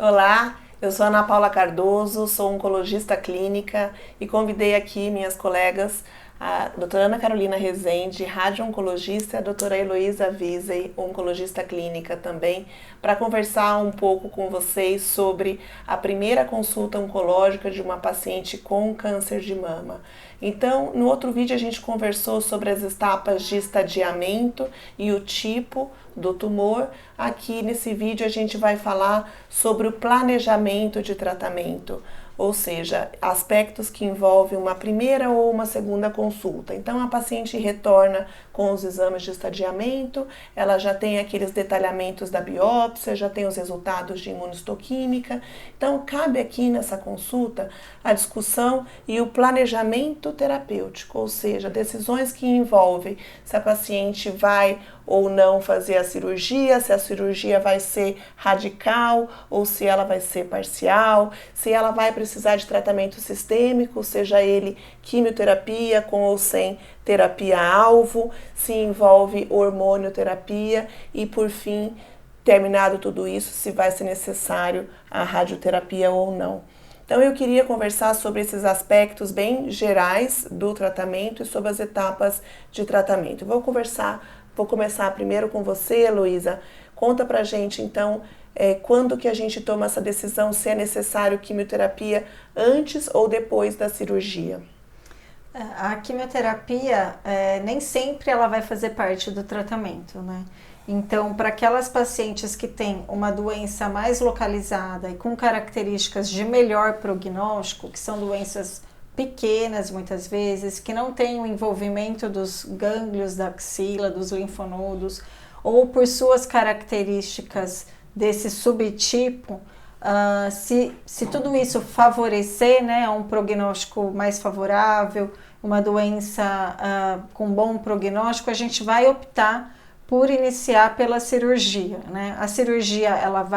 Olá, eu sou Ana Paula Cardoso, sou oncologista clínica e convidei aqui minhas colegas, a doutora Ana Carolina Rezende, radio-oncologista, e a doutora Heloísa Visey, oncologista clínica também, para conversar um pouco com vocês sobre a primeira consulta oncológica de uma paciente com câncer de mama. Então, no outro vídeo a gente conversou sobre as etapas de estadiamento e o tipo do tumor. Aqui nesse vídeo a gente vai falar sobre o planejamento de tratamento, ou seja, aspectos que envolvem uma primeira ou uma segunda consulta. Então a paciente retorna com os exames de estadiamento, ela já tem aqueles detalhamentos da biópsia, já tem os resultados de imunistoquímica. Então cabe aqui nessa consulta a discussão e o planejamento terapêutico, ou seja, decisões que envolvem se a paciente vai ou não fazer a cirurgia, se a cirurgia vai ser radical ou se ela vai ser parcial, se ela vai precisar de tratamento sistêmico, seja ele quimioterapia com ou sem terapia-alvo, se envolve hormonioterapia e, por fim, terminado tudo isso, se vai ser necessário a radioterapia ou não. Então eu queria conversar sobre esses aspectos bem gerais do tratamento e sobre as etapas de tratamento. Vou começar primeiro com você, Heloísa. Conta pra gente, então, quando que a gente toma essa decisão, se é necessário quimioterapia antes ou depois da cirurgia? A quimioterapia, nem sempre ela vai fazer parte do tratamento, né? Então, para aquelas pacientes que têm uma doença mais localizada e com características de melhor prognóstico, que são doenças pequenas muitas vezes, que não têm o envolvimento dos gânglios da axila, dos linfonodos, ou por suas características desse subtipo, se tudo isso favorecer, né, um prognóstico mais favorável, uma doença com bom prognóstico, a gente vai optar por iniciar pela cirurgia, né? A cirurgia ela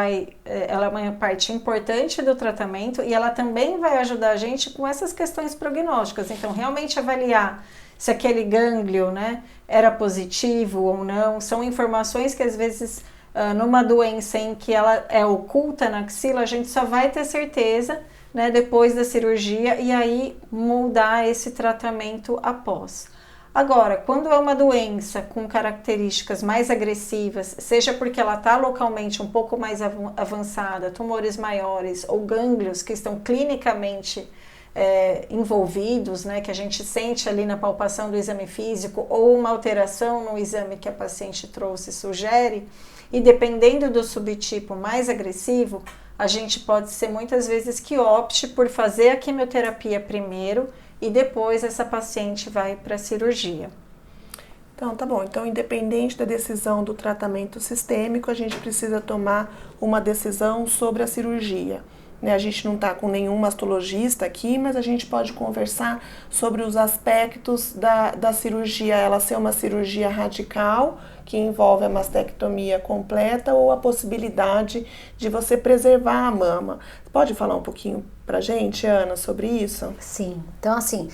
é uma parte importante do tratamento e ela também vai ajudar a gente com essas questões prognósticas. Então, realmente avaliar se aquele gânglio, né, era positivo ou não, são informações que às vezes numa doença em que ela é oculta na axila, a gente só vai ter certeza, né, depois da cirurgia e aí mudar esse tratamento após. Agora, quando é uma doença com características mais agressivas, seja porque ela está localmente um pouco mais avançada, tumores maiores ou gânglios que estão clinicamente envolvidos, né, que a gente sente ali na palpação do exame físico ou uma alteração no exame que a paciente trouxe sugere, e dependendo do subtipo mais agressivo, a gente pode ser muitas vezes que opte por fazer a quimioterapia primeiro e depois essa paciente vai para a cirurgia. Então, tá bom. Então, independente da decisão do tratamento sistêmico, a gente precisa tomar uma decisão sobre a cirurgia. A gente não está com nenhum mastologista aqui, mas a gente pode conversar sobre os aspectos da cirurgia, ela ser uma cirurgia radical, que envolve a mastectomia completa, ou a possibilidade de você preservar a mama. Pode falar um pouquinho pra gente, Ana, sobre isso? Sim, então assim,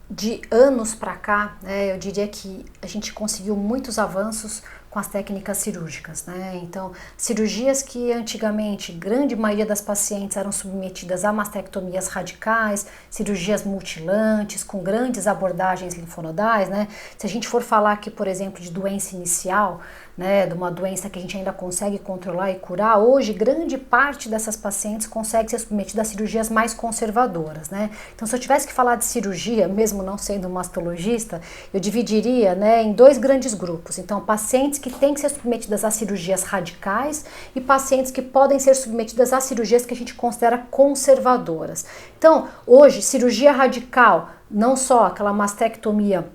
de anos para cá, né, eu diria que a gente conseguiu muitos avanços com as técnicas cirúrgicas, né? Então, cirurgias que antigamente, grande maioria das pacientes eram submetidas a mastectomias radicais, cirurgias mutilantes, com grandes abordagens linfonodais, né? Se a gente for falar aqui, por exemplo, de doença inicial, né, de uma doença que a gente ainda consegue controlar e curar, hoje grande parte dessas pacientes consegue ser submetida a cirurgias mais conservadoras, né? Então, se eu tivesse que falar de cirurgia, mesmo não sendo mastologista, eu dividiria, né, em dois grandes grupos. Então, pacientes que têm que ser submetidas a cirurgias radicais e pacientes que podem ser submetidas a cirurgias que a gente considera conservadoras. Então, hoje, cirurgia radical, não só aquela mastectomia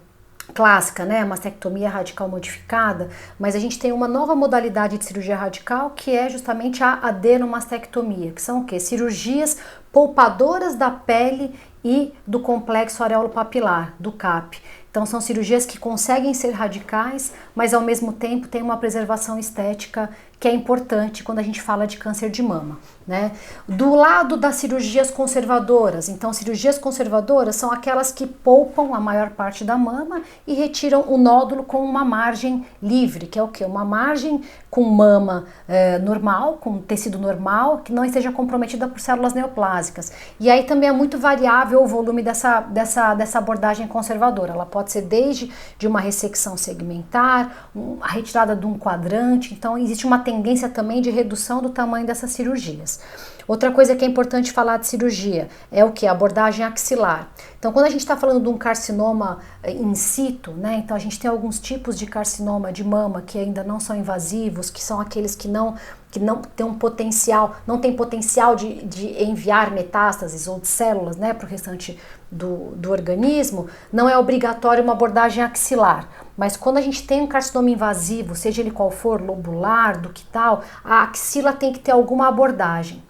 clássica, né, a mastectomia radical modificada, mas a gente tem uma nova modalidade de cirurgia radical que é justamente a adenomastectomia, que são o quê? Cirurgias poupadoras da pele e do complexo areolo-papilar, do CAP. Então são cirurgias que conseguem ser radicais, mas ao mesmo tempo tem uma preservação estética que é importante quando a gente fala de câncer de mama, né? Do lado das cirurgias conservadoras, então cirurgias conservadoras são aquelas que poupam a maior parte da mama e retiram o nódulo com uma margem livre, que é o quê? Uma margem com mama normal, com tecido normal, que não esteja comprometida por células neoplásicas. E aí também é muito variável o volume dessa abordagem conservadora. Ela pode ser desde de uma ressecção segmentar, a retirada de um quadrante, então existe uma tendência também de redução do tamanho dessas cirurgias. Outra coisa que é importante falar de cirurgia é o que? A abordagem axilar. Então, quando a gente está falando de um carcinoma in situ, né? Então a gente tem alguns tipos de carcinoma de mama que ainda não são invasivos, que são aqueles que não tem um potencial, não tem potencial de enviar metástases ou de células, né, para o restante do organismo. Não é obrigatório uma abordagem axilar, mas quando a gente tem um carcinoma invasivo, seja ele qual for, lobular, ductal, a axila tem que ter alguma abordagem.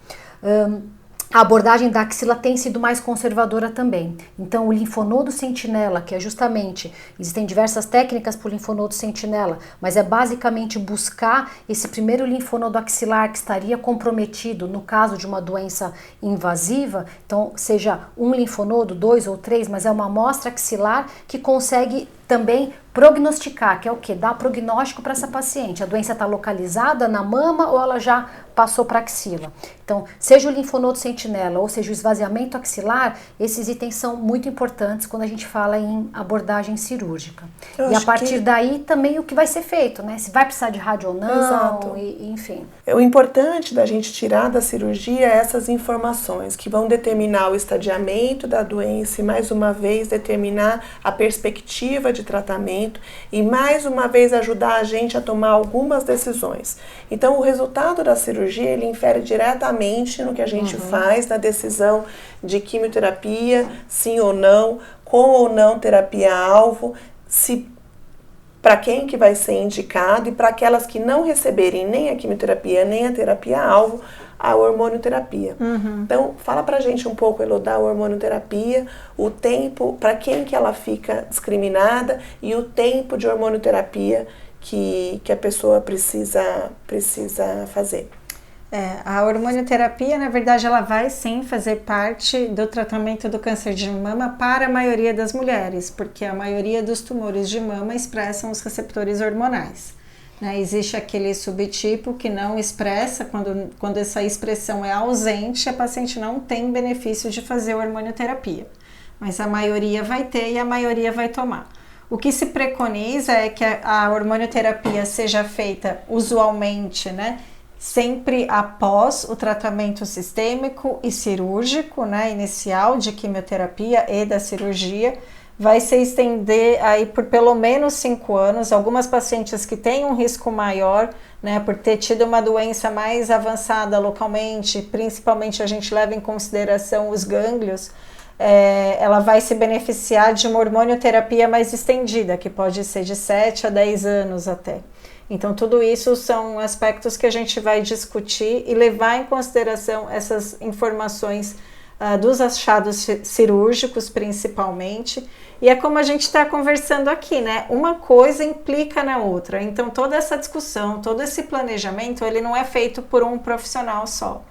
A abordagem da axila tem sido mais conservadora também. Então, o linfonodo sentinela, que é justamente, existem diversas técnicas para o linfonodo sentinela, mas é basicamente buscar esse primeiro linfonodo axilar que estaria comprometido no caso de uma doença invasiva. Então, seja um linfonodo, 2 ou 3, mas é uma amostra axilar que consegue também prognosticar, que é o que? Dar prognóstico para essa paciente. A doença está localizada na mama ou ela já passou para a axila. Então, seja o linfonodo sentinela ou seja o esvaziamento axilar, esses itens são muito importantes quando a gente fala em abordagem cirúrgica. E a partir daí também o que vai ser feito, né? Se vai precisar de rádio ou não, Exato. Enfim. O importante da gente tirar da cirurgia é essas informações que vão determinar o estadiamento da doença e mais uma vez determinar a perspectiva de tratamento e mais uma vez ajudar a gente a tomar algumas decisões. Então, o resultado da cirurgia, ele infere diretamente no que a gente faz na decisão de quimioterapia, sim ou não, com ou não terapia-alvo, se para quem que vai ser indicado e para aquelas que não receberem nem a quimioterapia, nem a terapia-alvo, a hormonioterapia. Então, fala pra gente um pouco, Elô, da hormonioterapia, o tempo, para quem que ela fica discriminada e o tempo de hormonioterapia que a pessoa precisa fazer. A hormonioterapia, na verdade, ela vai sim fazer parte do tratamento do câncer de mama para a maioria das mulheres, porque a maioria dos tumores de mama expressam os receptores hormonais. Né? Existe aquele subtipo que não expressa, quando essa expressão é ausente, a paciente não tem benefício de fazer hormonioterapia, mas a maioria vai ter e a maioria vai tomar. O que se preconiza é que a hormonioterapia seja feita usualmente, né, sempre após o tratamento sistêmico e cirúrgico, né, inicial de quimioterapia e da cirurgia. Vai se estender aí por pelo menos 5 anos. Algumas pacientes que têm um risco maior, né, por ter tido uma doença mais avançada localmente, principalmente a gente leva em consideração os gânglios, ela vai se beneficiar de uma hormonioterapia mais estendida, que pode ser de 7 a 10 anos até. Então, tudo isso são aspectos que a gente vai discutir e levar em consideração essas informações dos achados cirúrgicos, principalmente. E é como a gente está conversando aqui, né? Uma coisa implica na outra. Então, toda essa discussão, todo esse planejamento, ele não é feito por um profissional só.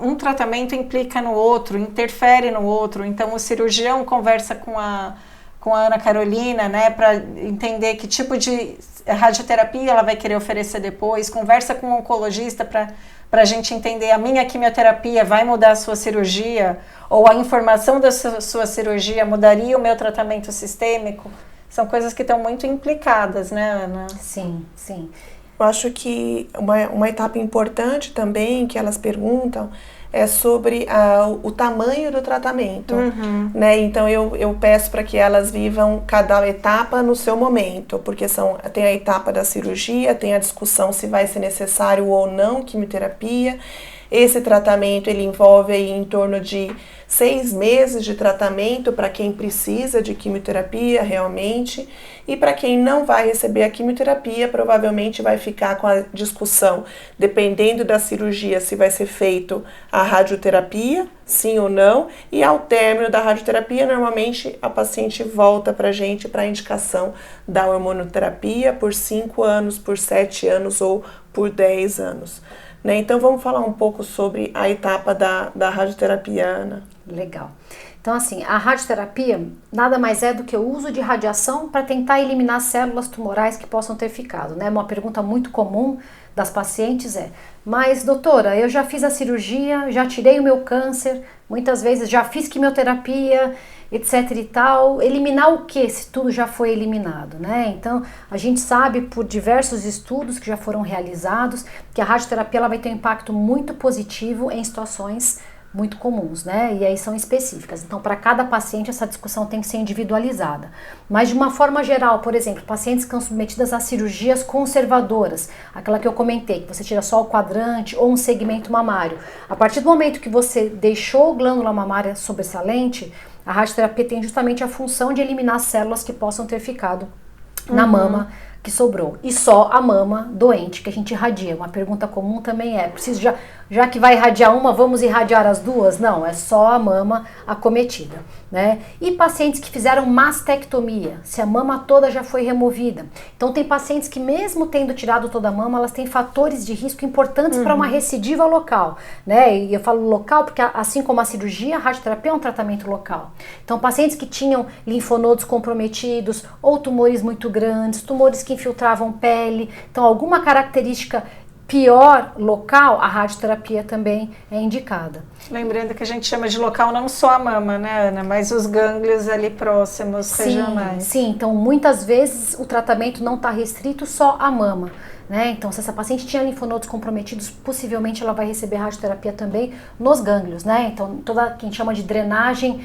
Um tratamento implica no outro, interfere no outro. Então, o cirurgião conversa com a Ana Carolina, né, para entender que tipo de radioterapia ela vai querer oferecer depois, conversa com o oncologista para a gente entender a minha quimioterapia vai mudar a sua cirurgia, ou a informação da sua cirurgia mudaria o meu tratamento sistêmico. São coisas que estão muito implicadas, né, Ana? Sim, sim. Eu acho que uma etapa importante também que elas perguntam é sobre o tamanho do tratamento, né? Então eu peço para que elas vivam cada etapa no seu momento, porque tem a etapa da cirurgia, tem a discussão se vai ser necessário ou não quimioterapia. Esse tratamento ele envolve aí em torno de 6 meses de tratamento para quem precisa de quimioterapia realmente, e para quem não vai receber a quimioterapia provavelmente vai ficar com a discussão, dependendo da cirurgia, se vai ser feito a radioterapia, sim ou não, e ao término da radioterapia, normalmente a paciente volta para a gente para a indicação da hormonoterapia por 5 anos, por 7 anos ou por 10 anos. Né? Então vamos falar um pouco sobre a etapa da radioterapia, Ana. Legal. Então, assim, a radioterapia nada mais é do que o uso de radiação para tentar eliminar células tumorais que possam ter ficado, né? Uma pergunta muito comum das pacientes é: mas doutora, eu já fiz a cirurgia, já tirei o meu câncer, muitas vezes já fiz quimioterapia, etc e tal, eliminar o que se tudo já foi eliminado, né? Então, a gente sabe por diversos estudos que já foram realizados que a radioterapia ela vai ter um impacto muito positivo em situações muito comuns, né? E aí são específicas. Então, para cada paciente, essa discussão tem que ser individualizada. Mas, de uma forma geral, por exemplo, pacientes que são submetidas a cirurgias conservadoras, aquela que eu comentei, que você tira só o quadrante ou um segmento mamário. A partir do momento que você deixou a glândula mamária sobressalente, a radioterapia tem justamente a função de eliminar células que possam ter ficado na mama que sobrou. E só a mama doente que a gente irradia. Uma pergunta comum também é: preciso já que vai irradiar uma, vamos irradiar as duas? Não, é só a mama acometida, né? E pacientes que fizeram mastectomia, se a mama toda já foi removida. Então tem pacientes que mesmo tendo tirado toda a mama, elas têm fatores de risco importantes para uma recidiva local, né? E eu falo local porque assim como a cirurgia, a radioterapia é um tratamento local. Então pacientes que tinham linfonodos comprometidos ou tumores muito grandes, tumores que infiltravam pele, então alguma característica pior local, a radioterapia também é indicada. Lembrando que a gente chama de local não só a mama, né, Ana, mas os gânglios ali próximos, regionais. Sim, então muitas vezes o tratamento não está restrito só à mama, né? Então, se essa paciente tinha linfonodos comprometidos, possivelmente ela vai receber radioterapia também nos gânglios, né? Então, toda que a gente chama de drenagem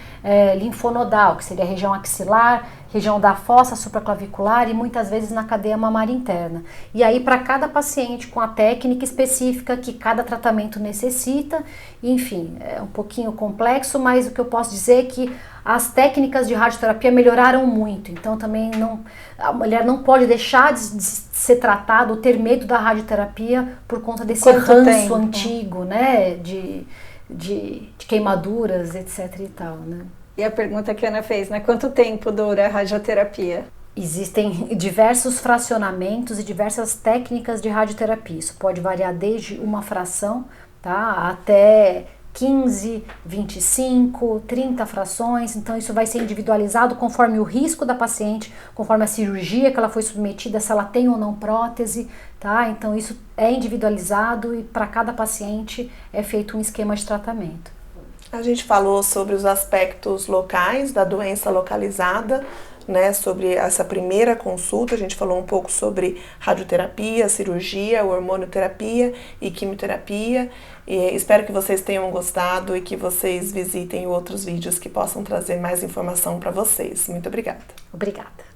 linfonodal, que seria a região axilar, região da fossa supraclavicular e muitas vezes na cadeia mamária interna. E aí, para cada paciente, com a técnica específica que cada tratamento necessita, enfim, é um pouquinho complexo, mas o que eu posso dizer é que as técnicas de radioterapia melhoraram muito, então também a mulher não pode deixar de ser tratada ou ter medo da radioterapia por conta desse ranço antigo, né, de queimaduras, etc e tal, né. E a pergunta que a Ana fez, né, quanto tempo dura a radioterapia? Existem diversos fracionamentos e diversas técnicas de radioterapia, isso pode variar desde uma fração, tá, até 15, 25, 30 frações, então isso vai ser individualizado conforme o risco da paciente, conforme a cirurgia que ela foi submetida, se ela tem ou não prótese, tá? Então isso é individualizado e para cada paciente é feito um esquema de tratamento. A gente falou sobre os aspectos locais da doença localizada, né, sobre essa primeira consulta, a gente falou um pouco sobre radioterapia, cirurgia, hormonoterapia e quimioterapia. E espero que vocês tenham gostado e que vocês visitem outros vídeos que possam trazer mais informação para vocês. Muito obrigada. Obrigada.